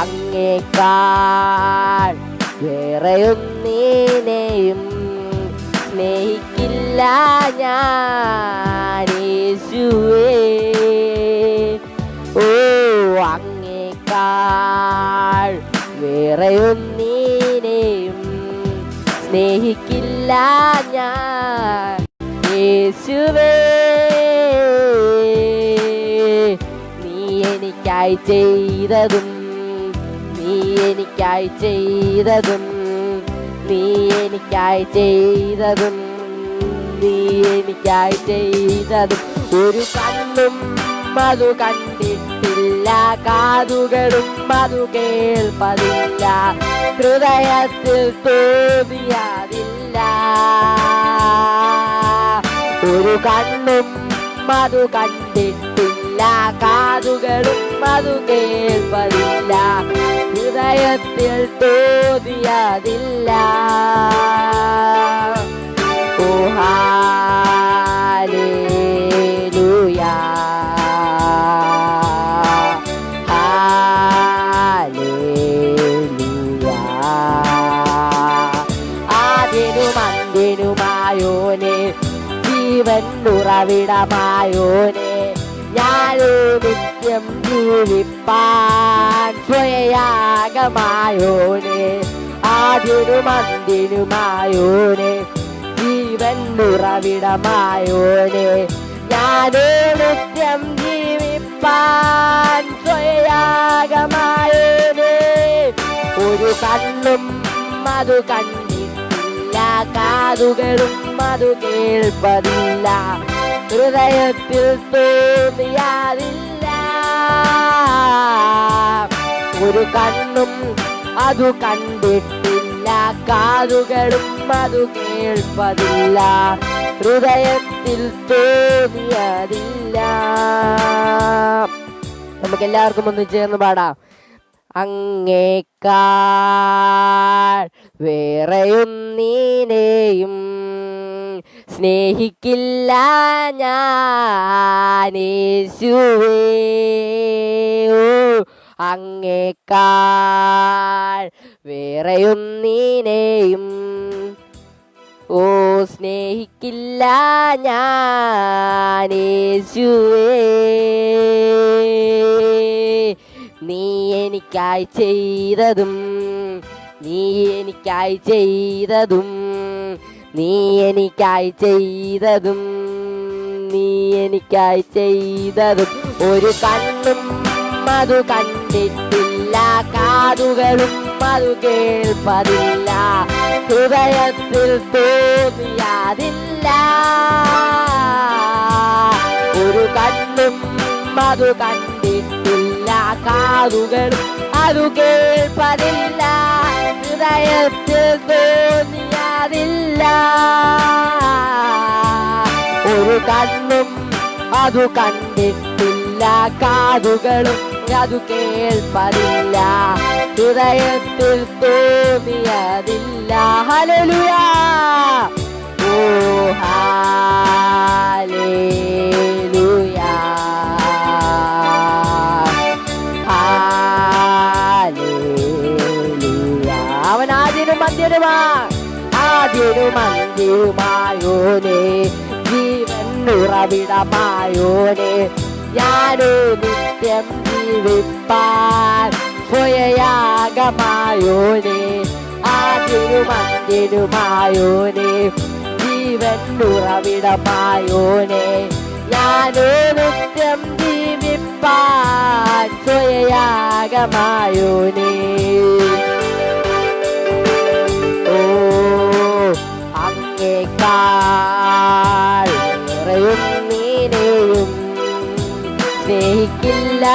അങ്ങേക്കാൾ വേറെയൊന്നിനെയും സ്നേഹിക്കില്ല ഞാൻ യേശുവേ. ഓ അങ്ങേക്കാൾ വേറെയൊന്നിനെയും സ്നേഹിക്കില്ല ഞാൻ യേശുവേ. നീ എനിക്കായി ചെയ്തതും നീ എനിക്കായി ചെയ്തതും നീ എനിക്കായി ചെയ്തതും നീ എനിക്കായി ചെയ്തതും ഒരു കണ്ണും അതു കണ്ടിട്ടില്ല, കാതുകളും അതു കേൾപ്പതില്ല, ഹൃദയത്തിൽ തോന്നിയതില്ല. ഒരു കണ്ണും അതു കണ്ടിട്ടില്ല, കാതുകളും അതു കേൾപ്പതില്ല, ഹൃദയത്തിൽ തോന്നിയതില്ല. ഓ ഹല്ലേലൂയാ, ഹല്ലേലൂയാ. ആദ്യനും അന്ത്യനുമായോനെ, ജീവൻ ഉറവിടമായോനെ, ഞാനു നിത്യം ജീവിപ്പാൻ സ്വയയാഗമായോനെ. ആദ്യനും അന്ത്യനുമായോനെ, ജീവൻ ഉറവിടമായോനെ, ഞാനു നിത്യം ജീവിപ്പാൻ സ്വയയാഗമായോനെ. ഒരു കണ്ണും അതു കണ്ടിട്ടില്ല, കാതുകളും അതു കേൾപ്പതില്ല, ഹൃദയത്തിൽ തോന്നിയതില്ല. ഒരു കണ്ണും അതു കണ്ടിട്ടില്ല, കാതുകളും അതു കേൾപ്പതില്ല, ഹൃദയത്തിൽ തോന്നിയതില്ല. നമുക്കെല്ലാവർക്കും ഒന്ന് ചേർന്ന് പാടാം. അങ്ങേക്കാൾ വേറെയൊന്നിനെയും സ്നേഹിക്കില്ല ഞാൻ യേശുവേ. ഓ അങ്ങേക്കാൾ വേറെയൊന്നിനെയും ഓ സ്നേഹിക്കില്ല ഞാൻ യേശുവേ. നീ എനിക്കായി ചെയ്തതും നീ എനിക്കായി ചെയ്തതും നീ എനിക്കായി ചെയ്തതും നീ എനിക്കായി ചെയ്തതും ഒരു കണ്ണും അതു കണ്ടിട്ടില്ല, കാതുകളും അതു കേൾപ്പതില്ല, ഹൃദയത്തിൽ തോന്നിയതില്ല. ഒരു കണ്ണും അതു കണ്ടിട്ടില്ല, കാതുകളും അതു കേൾപ്പതില്ല, ഹൃദയത്തിൽ തോന്നിയതില്ല. ഒരു കണ്ണും അതു കണ്ടിട്ടില്ല, കാതുകളും അതു കേൾപ്പതില്ല, ഹൃദയത്തിൽ തോന്നിയതില്ല. ഹല്ലേലൂയാ. ഓ ഹല്ലേലൂയാ, ഹല്ലേലൂയാ. അവൻ ആദ്യനും അന്ത്യനുമായോനെ, ജീവൻ ഉറവിടമായോനെ, ഞാനു നിത്യം ജീവിപ്പാൻ സ്വയയാഗമായോനെ. ആദ്യനും അന്ത്യനുമായോനെ, ജീവൻ ഉറവിടമായോനെ, ഞാനു നിത്യം ജീവിപ്പാൻ സ്വയയാഗമായോനെ. ഓ അങ്ങേക്കാൾ വേറെയൊന്നിനെയും സ്നേഹിക്കില്ല